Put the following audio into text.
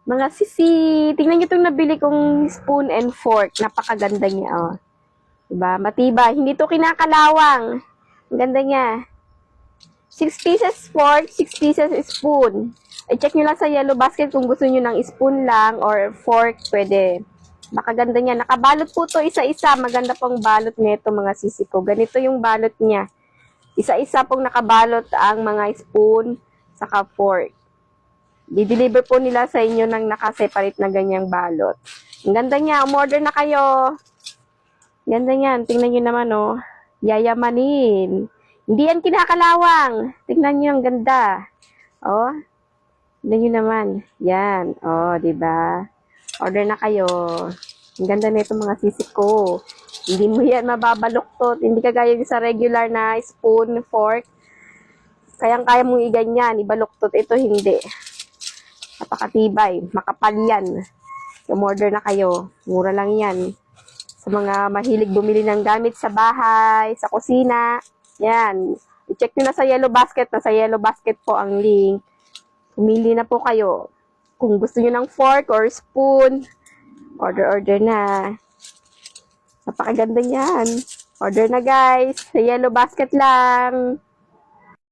Mga sisi, tingnan nyo itong nabili kong spoon and fork. Napakaganda niya, oh. Diba? Matibay. Hindi to kinakalawang. Ang ganda niya. 6 pieces fork, 6 pieces spoon. I-check nyo lang sa yellow basket kung gusto nyo ng spoon lang or fork, pwede. Makaganda niya. Nakabalot po to isa-isa. Maganda pong balot nito mga sisi ko. Ganito yung balot niya. Isa-isa pong nakabalot ang mga spoon saka fork. Di-deliver po nila sa inyo ng nakaseparate na ganyang balot. Ang ganda niya. Umorder na kayo. Ganda niyan. Tingnan nyo naman, oh. Yayamanin. Hindi yan kinakalawang. Tingnan nyo ang ganda. Oh. Tingnan nyo naman. Yan. Oh, diba? Order na kayo. Ang ganda na itong mga sisik ko. Hindi mo yan mababaluktot. Hindi kagaya sa regular na spoon, fork. Kayang-kaya mong iganyan. Ibaluktot. Ito hindi. Napakatibay. Makapal yan. Umorder na kayo. Mura lang yan. Sa mga mahilig bumili ng gamit sa bahay, sa kusina. Yan. I-check nyo na sa yellow basket. Nasa yellow basket po ang link. Pumili na po kayo. Kung gusto nyo ng fork or spoon, order na. Napakaganda niyan. Order na guys. Sa yellow basket lang.